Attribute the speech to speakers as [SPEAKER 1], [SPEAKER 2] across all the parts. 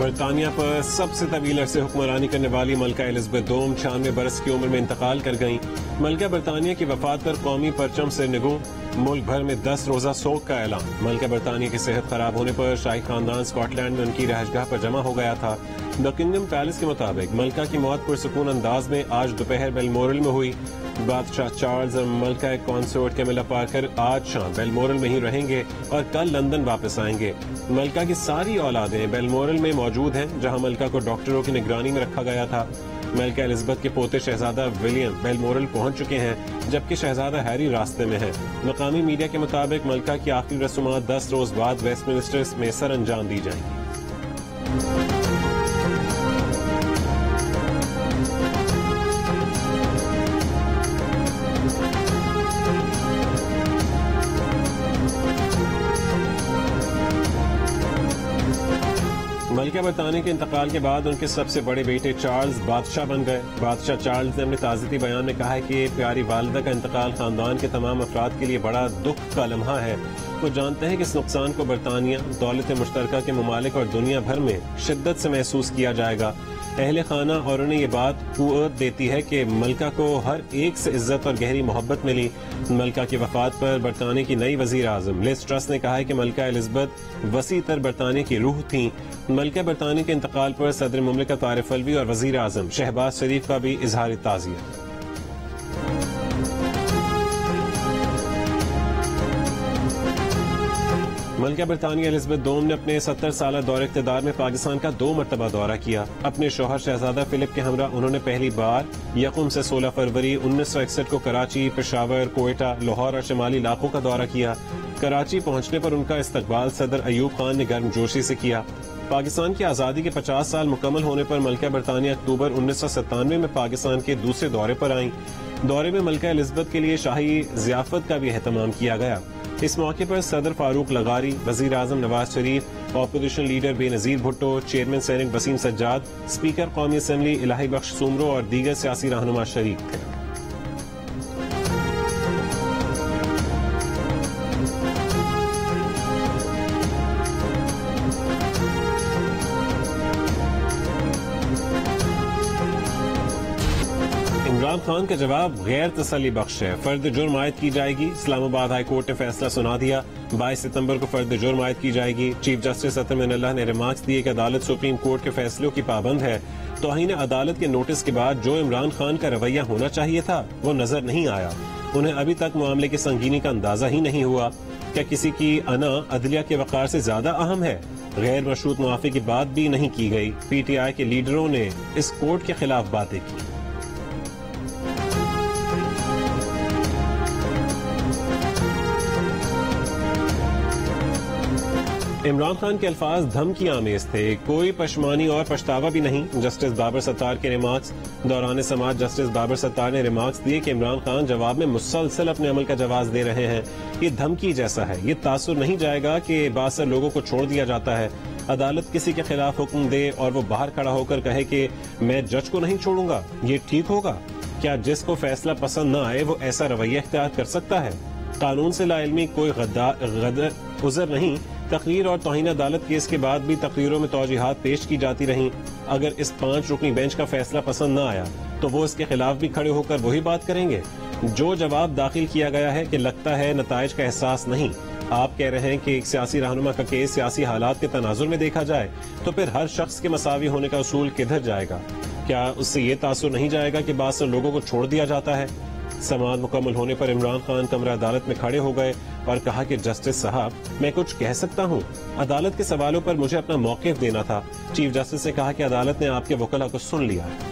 [SPEAKER 1] बरतानिया पर सबसे तवील अरसे हुक्मरानी करने वाली मलका एलिजबेथ II 96 बरस की उम्र में इंतकाल कर गईं। मलका बरतानिया की वफात पर कौमी परचम से निगो, मुल्क भर में 10 रोजा सोग का ऐलान। मलका बरतानिया की सेहत खराब होने पर शाही खानदान स्कॉटलैंड में उनकी रहायशगाह पर जमा हो गया था। द किंगडम पैलेस के मुताबिक मलका की मौत पुरसुकून अंदाज में आज दोपहर बेलमोरल में हुई। बादशाह चार्ल्स और मलका कंसोर्ट कैमिला पार्कर आज शाम बेलमोरल में ही रहेंगे और कल लंदन वापस आएंगे। मलका की सारी औलादें बेलमोरल में मौजूद हैं, जहां मलका को डॉक्टरों की निगरानी में रखा गया था। मलका एलिजबेथ के पोते शहजादा विलियम बेलमोरल पहुंच चुके हैं, जबकि शहजादा हैरी रास्ते में है। मकामी मीडिया के मुताबिक मलका की आखिरी रस्मात 10 रोज बाद वेस्टमिनिस्टर में सर अंजाम दी जाएंगी। मलका बरतानिया के इंतकाल के बाद उनके सबसे बड़े बेटे चार्ल्स बादशाह बन गए। बादशाह चार्ल्स ने अपने ताज़ियती बयान में कहा है कि प्यारी वालिदा का इंतकाल खानदान के तमाम अफराद के लिए बड़ा दुख का लम्हा है। वो जानते हैं कि इस नुकसान को बरतानिया, दौलत मुश्तरका के ममालिक और दुनिया भर में शिद्दत से महसूस किया जाएगा। अहले खाना और उन्हें ये बात कुव्वत देती है कि मलका को हर एक से इज्जत और गहरी मोहब्बत मिली। मलका की वफात पर बरतानिया की नई वजीर आजम लिज ट्रस ने कहा है कि मलका एलिजबेथ वसी तर बरतानिया की रूह थी। मलका बरतानिया के इंतकाल पर सदर मुमलिकत आरिफ अलवी और वजीर आजम शहबाज शरीफ का भी इजहार ताज़ियत। मलका बरतानिया एलिजबेथ II ने अपने 70 साल दौरे इक़्तिदार में पाकिस्तान का 2 मरतबा दौरा किया। अपने शौहर शहजादा फिलिप के हमरा उन्होंने पहली बार यकम से 16 फरवरी 1961 को कराची, पेशावर, कोयटा, लाहौर और शिमाली इलाकों का दौरा किया। कराची पहुंचने पर उनका इस्तकबाल सदर अयूब खान ने गर्मजोशी से किया। पाकिस्तान की आज़ादी के 50 साल मुकम्मल होने पर मलका बरतानिया अक्टूबर 1997 में पाकिस्तान के दूसरे दौरे पर आईं। दौरे में मलका एलिजबेथ के लिए शाही ज़ियाफत का भी एहतमाम किया गया। इस मौके पर सदर फारूक लगारी, वजीर आजम Nawaz Sharif, opposition leader Benazir Bhutto, chairman senate Wasim Sajjad, speaker कौमी असम्बली इलाही बख्श सुमरो और दीगर सियासी रहनुमा शरीक थे। इमरान खान का जवाब गैर तसल्ली बख्श है। फर्द जुर्म आयद की जाएगी। इस्लामाबाद हाई कोर्ट ने फैसला सुना दिया। 22 सितंबर को फर्द जुर्म आयद की जाएगी। चीफ जस्टिस अतमिनुल्लाह ने रिमार्क्स दिए कि अदालत सुप्रीम कोर्ट के फैसलों की पाबंद है। तौहीन अदालत के नोटिस के बाद जो इमरान खान का रवैया होना चाहिए था वो नजर नहीं आया। उन्हें अभी तक मामले की संगीनी का अंदाजा ही नहीं हुआ। क्या किसी की अना अदलिया के वक़ार से ज्यादा अहम है? गैर मशरूत मुआफ़ी की बात भी नहीं की गई। PTI के लीडरों ने इस कोर्ट के खिलाफ बातें की। इमरान खान के अल्फाज धमकी आमेज थे, कोई पशमानी और पछतावा भी नहीं। जस्टिस बाबर सत्तार के रिमार्क्स दौरान समाअत जस्टिस बाबर सत्तार ने रिमार्क्स दिए कि इमरान खान जवाब में मुसलसल अपने अमल का जवाब दे रहे हैं। ये धमकी जैसा है। ये तासुर नहीं जाएगा कि बासर लोगों को छोड़ दिया जाता है। अदालत किसी के खिलाफ हुक्म दे और वो बाहर खड़ा होकर कहे कि मैं जज को नहीं छोड़ूंगा, ये ठीक होगा? क्या जिसको फैसला पसंद न आए वो ऐसा रवैया इख्तियार कर सकता है? कानून से लाइल्मी कोई उज़र नहीं। तकरीर और तौहीन अदालत केस के बाद भी तकरीरों में तौजीहात पेश की जाती रहीं। अगर इस 5 रुकनी बेंच का फैसला पसंद न आया तो वो इसके खिलाफ भी खड़े होकर वही बात करेंगे। जो जवाब दाखिल किया गया है कि लगता है नताइज का एहसास नहीं। आप कह रहे हैं कि एक सियासी रहनुमा का केस सियासी हालात के तनाजुर में देखा जाए तो फिर हर शख्स के मसावी होने का उसूल किधर जाएगा? क्या उससे ये तासुर नहीं जाएगा कि बाद से लोगों को छोड़ दिया जाता है? समाअत मुकम्मल होने पर इमरान खान कमरा अदालत में खड़े हो गए और कहा कि जस्टिस साहब, मैं कुछ कह सकता हूँ? अदालत के सवालों पर मुझे अपना मौक़िफ़ देना था। चीफ जस्टिस ने कहा कि अदालत ने आपके वकील को सुन लिया है।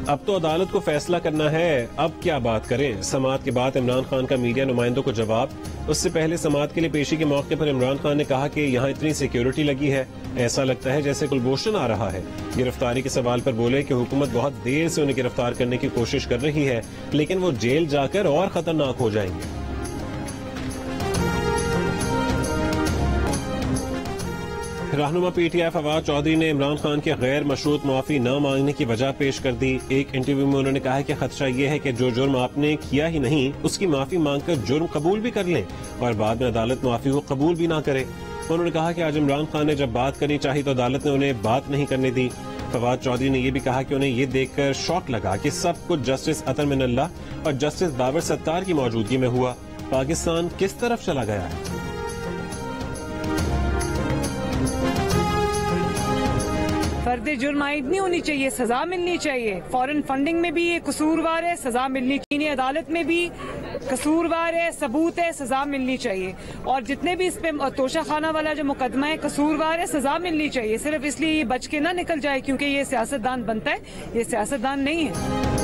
[SPEAKER 1] अब तो अदालत को फैसला करना है, अब क्या बात करें? समाअत के बाद इमरान खान का मीडिया नुमाइंदों को जवाब। उससे पहले समाअत के लिए पेशी के मौके पर इमरान खान ने कहा कि यहाँ इतनी सिक्योरिटी लगी है, ऐसा लगता है जैसे कुलभूषण आ रहा है। गिरफ्तारी के सवाल पर बोले कि हुकूमत बहुत देर से उन्हें गिरफ्तार करने की कोशिश कर रही है, लेकिन वो जेल जाकर और खतरनाक हो जाएंगे। रहनुमा पीटीआई फवाद चौधरी ने इमरान खान के गैर मशरूत माफी न मांगने की वजह पेश कर दी। एक इंटरव्यू में उन्होंने कहा कि खदशा ये है कि जो जुर्म आपने किया ही नहीं उसकी माफी मांगकर जुर्म कबूल भी कर लें और बाद में अदालत माफी को कबूल भी ना करे। उन्होंने कहा कि आज इमरान खान ने जब बात करनी चाहिए तो अदालत ने उन्हें बात नहीं करने दी। फवाद चौधरी ने यह भी कहा कि उन्हें ये देखकर शौक लगा कि सब कुछ जस्टिस अतर मिनल्लाह और जस्टिस बाबर सत्तार की मौजूदगी में हुआ। पाकिस्तान किस तरफ चला गया है?
[SPEAKER 2] फर्द जुर्म आयद नहीं होनी चाहिए, सजा मिलनी चाहिए। फॉरेन फंडिंग में भी ये कसूरवार है, सजा मिलनी चाहिए। अदालत में भी कसूरवार है, सबूत है, सजा मिलनी चाहिए। और जितने भी इस पे तोशा खाना वाला जो मुकदमा है कसूरवार है, सजा मिलनी चाहिए। सिर्फ इसलिए ये बच के ना निकल जाए क्योंकि ये सियासतदान बनता है, ये सियासतदान नहीं है।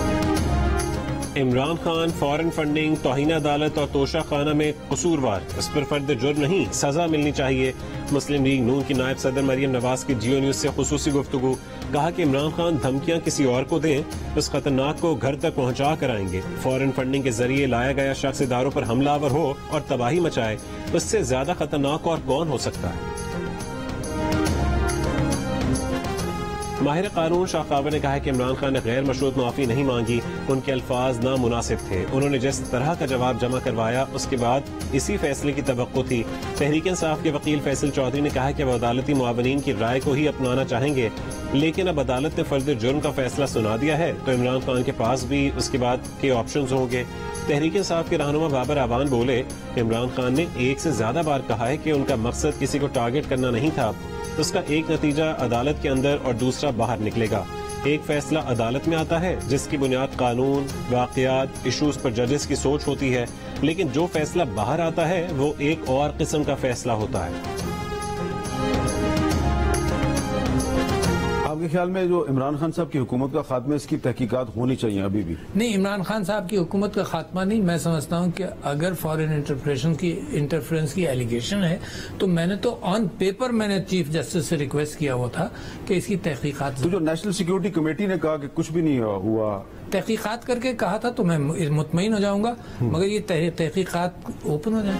[SPEAKER 1] इमरान खान फॉरेन फंडिंग, तौहीन अदालत और तोशा खाना में कसूरवार, इस पर फर्द जुर्म नहीं, सजा मिलनी चाहिए। मुस्लिम लीग नून की नायब सदर मरियम नवाज की जियो न्यूज से खुसूसी गुफ्तगू, कहा कि इमरान खान धमकियां किसी और को दें, उस खतरनाक को घर तक पहुंचा कर आएंगे। फॉरेन फंडिंग के जरिए लाया गया शख्स इदारों पर हमलावर हो और तबाही मचाए, उससे ज्यादा खतरनाक और कौन हो सकता है? माहिर कानून शाहकावर ने कहा कि इमरान खान ने गैर मशरूत माफी नहीं मांगी, उनके अल्फाज नामुनासिब थे। उन्होंने जिस तरह का जवाब जमा करवाया उसके बाद इसी फैसले की तवक्को थी। तहरीक इंसाफ के वकील फैसल चौधरी ने कहा कि वह अदालती मुआवनीन की राय को ही अपनाना चाहेंगे, लेकिन अब अदालत ने फर्द जुर्म का फैसला सुना दिया है तो इमरान खान के पास भी उसके बाद के ऑप्शन होंगे। तहरीक इंसाफ के रहनुमा बाबर आवान बोले, इमरान खान ने एक से ज्यादा बार कहा है कि उनका मकसद किसी को टारगेट करना नहीं था। उसका एक नतीजा अदालत के अंदर और दूसरा बाहर निकलेगा। एक फैसला अदालत में आता है जिसकी बुनियाद कानून, वाकयात, इशूज पर जजेस की सोच होती है, लेकिन जो फैसला बाहर आता है वो एक और किस्म का फैसला होता है।
[SPEAKER 3] आपके ख्याल में जो इमरान खान साहब की हुकूमत का खात्मा, इसकी तहकीकात होनी चाहिए अभी भी?
[SPEAKER 4] नहीं, इमरान खान साहब की हुकूमत का खात्मा नहीं। मैं समझता हूं कि अगर फॉरेन इंटरफेरेंस की एलिगेशन है तो मैंने तो ऑन पेपर मैंने चीफ जस्टिस से रिक्वेस्ट किया हुआ था कि इसकी तहकीकात।
[SPEAKER 3] तो जो नेशनल सिक्योरिटी कमेटी ने कहा कि कुछ भी नहीं हुआ,
[SPEAKER 4] तहकीकात करके कहा था तो मैं मुतमईन हो जाऊंगा, मगर ये तहकीकात ओपन हो जाए।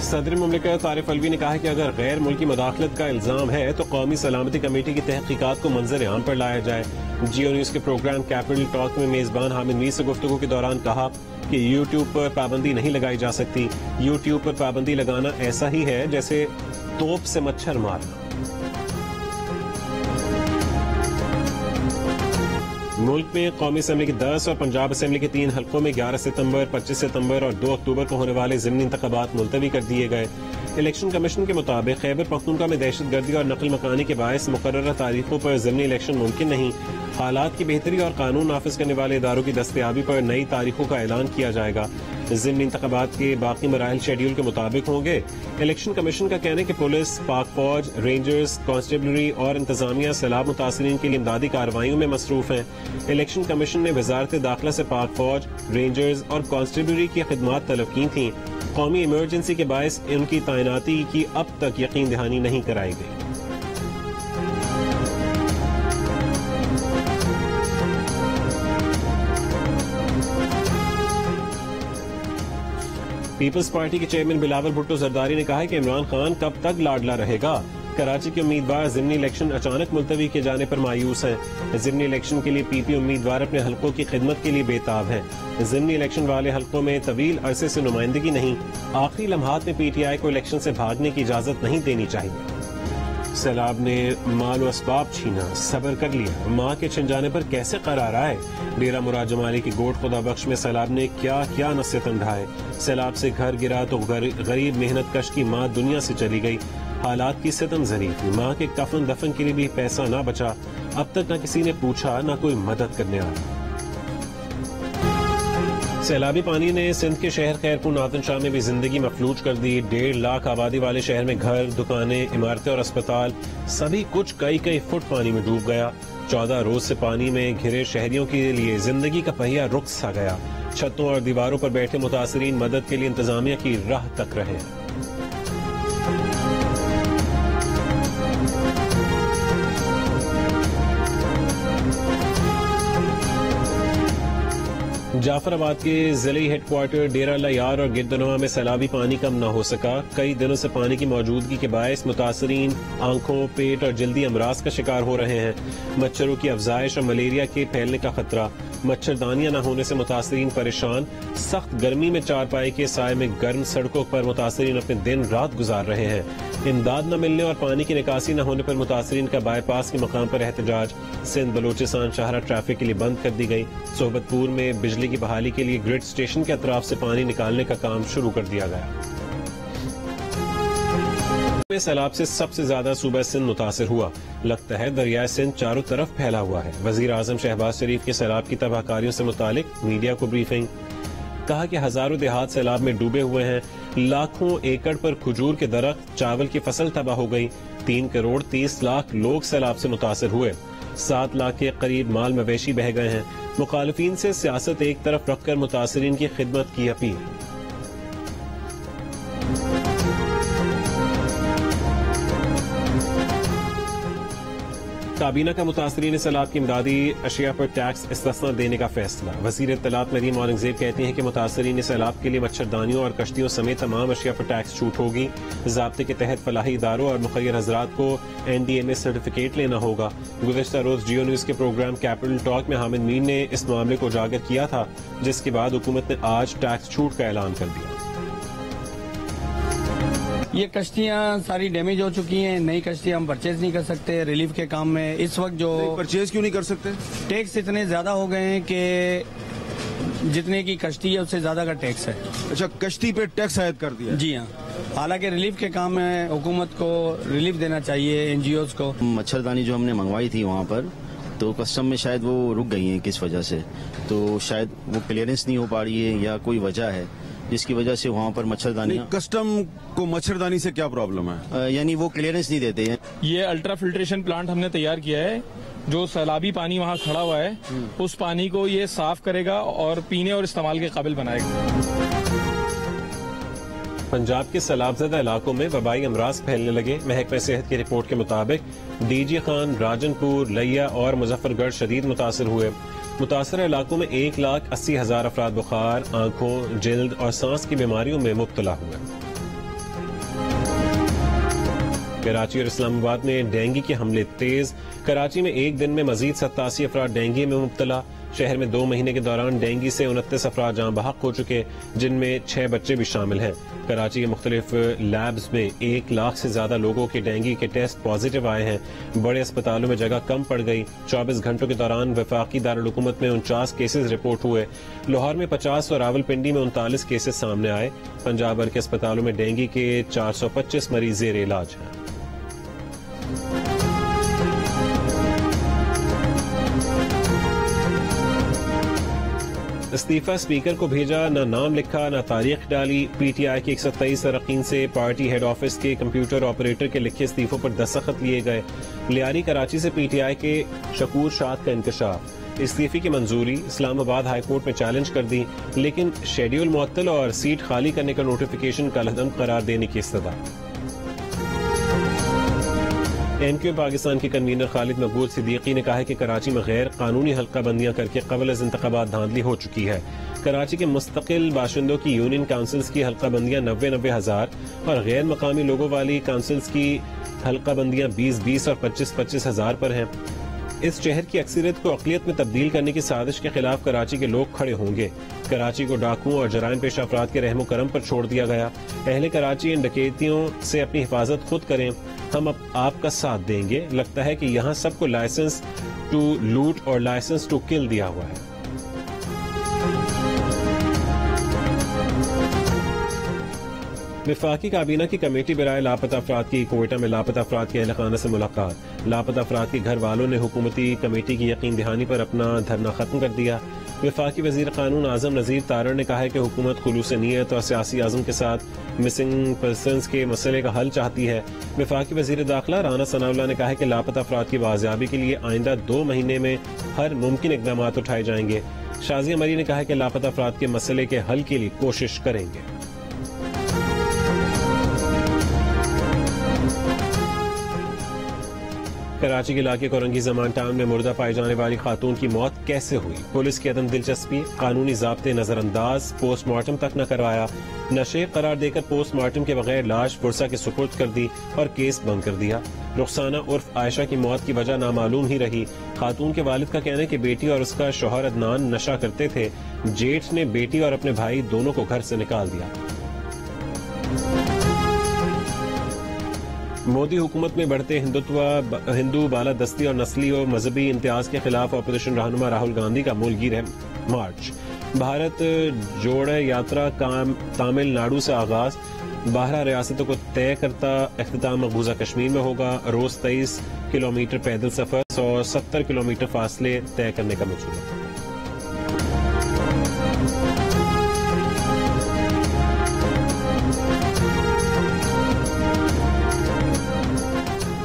[SPEAKER 1] सदर मुमलिकत आरिफ अलवी ने कहा कि अगर गैर मुल्की मदाखलत का इल्जाम है तो कौमी सलामती कमेटी की तहकीकात को मंजर आम पर लाया जाए। जियो न्यूज के प्रोग्राम कैपिटल टॉक में मेजबान हामिद मीर से गुफ्तगू के दौरान कहा कि यूट्यूब पर पाबंदी नहीं लगाई जा सकती। यूट्यूब पर पाबंदी लगाना ऐसा ही है जैसे तोप से मच्छर मारना। मुल्क में कौमी असेंबली की 10 और पंजाब असेंबली के 3 हल्कों में 11 सितंबर, 25 सितंबर और 2 अक्टूबर को होने वाले ज़िमनी इंतखाबात मुलतवी कर दिए गए। इलेक्शन कमीशन के मुताबिक खैबर पख्तूनख्वा में दहशतगर्दी और नकल मकानी के बायस मुकर्ररा तारीखों पर ज़िमनी इलेक्शन मुमकिन नहीं। हालात की बेहतरी और कानून नाफिज करने वाले इदारों की दस्तयाबी पर नई तारीखों का ऐलान किया जाएगा। ज़िमनी इंतखाबात के बाकी मराहिल शेड्यूल के मुताबिक होंगे। इलेक्शन कमीशन का कहना है कि पुलिस, पाक फौज, रेंजर्स, कांस्टेबलरी और इंतजामिया सैलाब मुतासरीन के लिए इमदादी कार्रवाइयों में मसरूफ है। इलेक्शन कमीशन ने वजारत दाखिला से पाक फौज, रेंजर्स और कांस्टेबलरी की खिदमात तलब की थी। कौमी इमरजेंसी के बायस उनकी तैनाती की अब तक यकीन दहानी नहीं कराई गई। पीपल्स पार्टी के चेयरमैन बिलावल भुट्टो जरदारी ने कहा है कि इमरान खान कब तक लाडला रहेगा। कराची के उम्मीदवार ज़िमनी इलेक्शन अचानक मुलतवी किए जाने पर मायूस हैं। ज़िमनी इलेक्शन के लिए पीपी उम्मीदवार अपने हलकों की खिदमत के लिए बेताब हैं। ज़िमनी इलेक्शन वाले हलकों में तवील अरसे से नुमाइंदगी नहीं। आखिरी लम्हात में पीटीआई को इलेक्शन से भागने की इजाजत नहीं देनी चाहिए। सैलाब ने माल व असबाब छीना, सब्र कर लिया, माँ के छिन जाने पर कैसे करार आए। डेरा मुराद जमाली की गोट खुदा बख्श में सैलाब ने क्या क्या नसीहत ढाए। सैलाब से घर गिरा तो गरीब मेहनत कश की माँ दुनिया से चली गई। हालात की सितम जरी थी, माँ के कफन दफन के लिए भी पैसा ना बचा। अब तक न किसी ने पूछा, न कोई मदद करने आया। सैलाबी पानी ने सिंध के शहर खैरपुर नातन शाह में भी जिंदगी मफलूज कर दी। 1.5 लाख आबादी वाले शहर में घर, दुकानें, इमारतें और अस्पताल सभी कुछ कई फुट पानी में डूब गया। 14 रोज से पानी में घिरे शहरियों के लिए जिंदगी का पहिया रुक सा गया। छतों और दीवारों पर बैठे मुतासरीन मदद के लिए इंतजामिया की राह तक रहे। जाफराबाद के जिले हेडक्वार्टर डेरा लयार और गिरदनवा में सैलाबी पानी कम न हो सका। कई दिनों से पानी की मौजूदगी के बायस मुतासरीन आंखों, पेट और जल्दी अमराज का शिकार हो रहे हैं। मच्छरों की अफजाइश और मलेरिया के फैलने का खतरा। मच्छरदानियां न होने से मुतासरीन परेशान। सख्त गर्मी में चारपाई के साए में गर्म सड़कों पर मुतासरीन अपने दिन रात गुजार रहे हैं। इमदाद न मिलने और पानी की निकासी न होने पर मुतासरीन का बाईपास के मकाम पर एहतजाज। सिंध बलोचिस्तान शाहरा ट्रैफिक के लिए बंद कर दी गई। सोबतपुर में बिजली की बहाली के लिए ग्रिड स्टेशन के अतराफ से पानी निकालने का काम शुरू कर दिया गया। सैलाब से सबसे ज्यादा सूबा सिंध मुतासिर हुआ। लगता है दरियाए सिंध चारों तरफ फैला हुआ है। वजीर आजम शहबाज शरीफ के सैलाब की तबाहकारियों से मुतालिक मीडिया को ब्रीफिंग। कहा कि हजारों देहात सैलाब में डूबे हुए हैं। लाखों एकड़ पर खजूर के दरख्त, चावल की फसल तबाह हो गई। 3 करोड़ 30 लाख लोग सैलाब से मुतासिर हुए। 7 लाख के करीब माल मवेशी बह गए हैं। मुखालिफिन से सियासत एक तरफ रखकर मुतासरीन की खिदमत की अपील। काबीना का मुतासरीन सैलाब की इमदादी अशिया पर टैक्स इस्तिस्ना देने का फैसला। वजीर इत्तलात मरीम औरंगजेब कहती हैं कि मुतासरीन सैलाब के लिए मच्छरदानियों और कश्तियों समेत तमाम अशिया पर टैक्स छूट होगी। ज़ाब्ते के तहत फलाही इदारों और मुखय्यर हजरात को NDMA सर्टिफिकेट लेना होगा। गुज़श्ता रोज जियो न्यूज़ के प्रोग्राम कैपिटल टॉक में हामिद मीर ने इस मामले को उजागर किया था, जिसके बाद हुकूमत ने आज टैक्स छूट का ऐलान कर दिया।
[SPEAKER 5] ये कश्तियाँ सारी डैमेज हो चुकी हैं। नई कश्तियाँ हम परचेज नहीं कर सकते रिलीफ के काम में। इस वक्त जो
[SPEAKER 3] परचेज क्यों नहीं कर सकते?
[SPEAKER 5] टैक्स इतने ज्यादा हो गए हैं कि जितने की कश्ती है उससे ज्यादा का टैक्स है।
[SPEAKER 3] अच्छा, कश्ती पे टैक्स आयद कर दिया?
[SPEAKER 5] जी हाँ। हालांकि रिलीफ के काम में हुकूमत को रिलीफ देना चाहिए NGOs को।
[SPEAKER 6] मच्छरदानी जो हमने मंगवाई थी वहाँ पर, तो कस्टम में शायद वो रुक गई हैं किस वजह से, तो शायद वो क्लियरेंस नहीं हो पा रही है या कोई वजह है जिसकी वजह से वहाँ पर मच्छरदानी।
[SPEAKER 3] कस्टम को मच्छरदानी से क्या प्रॉब्लम है?
[SPEAKER 6] यानी वो क्लियरेंस नहीं देते हैं।
[SPEAKER 7] ये अल्ट्रा फिल्ट्रेशन प्लांट हमने तैयार किया है। जो सैलाबी पानी वहाँ खड़ा हुआ है उस पानी को ये साफ करेगा और पीने और इस्तेमाल के काबिल बनाएगा।
[SPEAKER 1] पंजाब के सैलाबज़दा इलाकों में वबाई अमराज फैलने लगे। महकमा सेहत की रिपोर्ट के मुताबिक DG खान, राजनपुर, लैया और मुजफ्फरगढ़ शदीद मुतासर हुए। मुतासर इलाकों में 1,80,000 अफराद बुखार, आंखों, जिल्द और सांस की बीमारियों में मुब्तला हुए। कराची और इस्लामाबाद में डेंगू के हमले तेज। कराची में एक दिन में मजीद 87 अफराद डेंगू में मुब्तला। शहर में 2 महीने के दौरान डेंगू से 29 अफराद जाँ बहक हो चुके, जिनमें 6 बच्चे भी शामिल हैं। कराची के मुख्तलिफ लैब्स में 1 लाख से ज्यादा लोगों के डेंगू के टेस्ट पॉजिटिव आए हैं। बड़े अस्पतालों में जगह कम पड़ गई। 24 घंटों के दौरान वफाकी दारुल हुकूमत में 49 केसेस रिपोर्ट हुए। लाहौर में 50 और रावलपिंडी में 39 केसेस सामने आए। पंजाब भर के अस्पतालों में डेंगू के 425 मरीज जेर इलाज हैं। इस्तीफा स्पीकर को भेजा, न नाम लिखा न तारीख डाली। PTI के 123 अरकान से पार्टी हेड ऑफिस के कंप्यूटर ऑपरेटर के लिखे इस्तीफों पर दस्तखत लिए गए। लियारी कराची से PTI के शकूर शाद का इंकशाफ। इस्तीफे की मंजूरी इस्लामाबाद हाई कोर्ट में चैलेंज कर दी, लेकिन शेड्यूल मुअत्तल और सीट खाली करने का नोटिफिकेशन कलअदम करार देने की इस्तदा। MQ पाकिस्तान के कन्वीनर खालिद मकबूल सिद्दीकी ने कहा है कि कराची में गैर कानूनी हल्का बंदियां करके कबल इंतखाबात धांधली हो चुकी है। कराची के मुस्तकिल बाशिंदों की यूनियन काउंसिल्स की हल्का बंदियां 90-90 हजार और गैर मकामी लोगों वाली काउंसिल्स की हल्का बंदियां 20-20 और 25-25 हजार पर हैं। इस शहर की अक्सरियत को अक़लियत में तब्दील करने की साजिश के खिलाफ कराची के लोग खड़े होंगे। कराची को डाकुओं और जराइम पेशा अफराद के रहमो करम पर छोड़ दिया गया। अहले कराची इन डकैतियों से अपनी हिफाजत खुद करें, हम आपका साथ देंगे। लगता है कि यहाँ सबको लाइसेंस टू लूट और लाइसेंस टू किल दिया हुआ है। वफाकी काबीना की कमेटी बराए लापता अफराद की कोयटा में लापता अफराद के अहल खाना से मुलाकात। लापता अफराद के घर वालों ने हुकूमती कमेटी की यकीन दहानी पर अपना धरना खत्म कर दिया। वफाकी वजीर कानून आजम नजीर तारड़ ने कहा है कि हुकूमत खुलूस नीयत और सियासी आज़म के साथ मिसिंग पर्सन्स के मसले का हल चाहती है। वफाकी वजीर दाखिला राना सनाउल्लाह ने कहा है कि लापता अफराद की बाजियाबी के लिए आइंदा 2 महीने में हर मुमकिन इकदाम उठाए जाएंगे। शाजिया मरी ने कहा है कि लापता अफराद के मसले के हल के लिए कोशिश करेंगे। कराची के इलाके कोरंगी जमान टाउन में मुर्दा पाई जाने वाली खातून की मौत कैसे हुई? पुलिस की अदम दिलचस्पी, कानूनी ज़ाब्ते नजरअंदाज, पोस्टमार्टम तक न करवाया, नशे करार देकर पोस्टमार्टम के बगैर लाश पुरसा के सुपुर्द कर दी और केस बंद कर दिया। रुखसाना उर्फ आयशा की मौत की वजह नामालूम ही रही। खातून के वालिद का कहना है कि बेटी और उसका शौहर अदनान नशा करते थे। जेठ ने बेटी और अपने भाई दोनों को घर से निकाल दिया। मोदी हुकूमत में बढ़ते हिंदू बालादस्ती और नस्ली और मजहबी इम्तियाज के खिलाफ अपोजिशन रहनुमा राहुल गांधी का मुल्क है मार्च। भारत जोड़े यात्रा तमिलनाडु से आगाज, 12 रियासतों को तय करता इख्तिताम मकबूजा कश्मीर में होगा। रोज 23 किलोमीटर पैदल सफर, 170 किलोमीटर फासले तय करने का मंसूबा।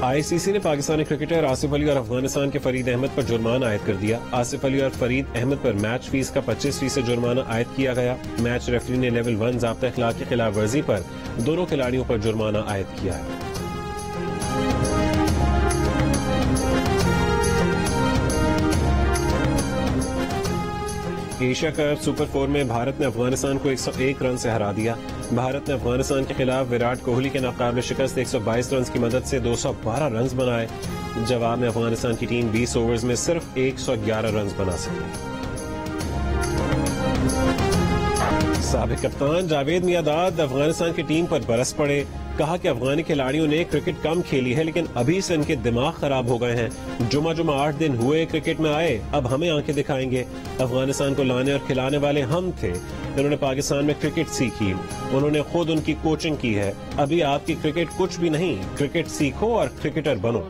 [SPEAKER 1] आईसीसी ने पाकिस्तानी क्रिकेटर आसिफ अली और अफगानिस्तान के फरीद अहमद पर जुर्माना आयद कर दिया। आसिफ अली और फरीद अहमद पर मैच फीस का 25% जुर्माना आयद किया गया। मैच रेफरी ने लेवल 1 ज़ाब्ता इखलाक की खिलाफ वर्जी पर दोनों खिलाड़ियों पर जुर्माना आयद किया है। एशिया कप सुपर 4 में भारत ने अफगानिस्तान को 101 रन से हरा दिया। भारत ने अफगानिस्तान के खिलाफ विराट कोहली के नाकाबिले शिकस्त 122 रन की मदद से 212 रन बनाए। जवाब में अफगानिस्तान की टीम 20 ओवर्स में सिर्फ 111 रन बना सकी। साबिक कप्तान जावेद मियांदाद अफगानिस्तान की टीम पर बरस पड़े। कहा कि अफगानी खिलाड़ियों ने क्रिकेट कम खेली है, लेकिन अभी से इनके दिमाग खराब हो गए हैं। जुमा 8 दिन हुए क्रिकेट में आए, अब हमें आंखें दिखाएंगे। अफगानिस्तान को लाने और खिलाने वाले हम थे। इन्होंने पाकिस्तान में क्रिकेट सीखी, उन्होंने खुद उनकी कोचिंग की है। अभी आपकी क्रिकेट कुछ भी नहीं, क्रिकेट सीखो और क्रिकेटर बनो।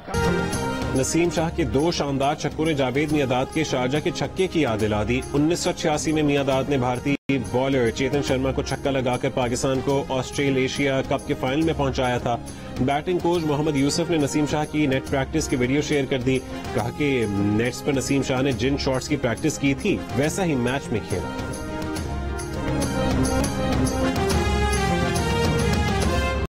[SPEAKER 1] नसीम शाह के 2 शानदार छक्कों ने जावेद मियांदाद के शारजा के छक्के की याद दिला दी। 1986 में मियांदाद ने भारतीय बॉलर चेतन शर्मा को छक्का लगाकर पाकिस्तान को ऑस्ट्रेलेशिया कप के फाइनल में पहुंचाया था। बैटिंग कोच मोहम्मद यूसुफ ने नसीम शाह की नेट प्रैक्टिस की वीडियो शेयर कर दी। कहा कि नेट्स पर नसीम शाह ने जिन शॉट्स की प्रैक्टिस की थी वैसा ही मैच में खेला।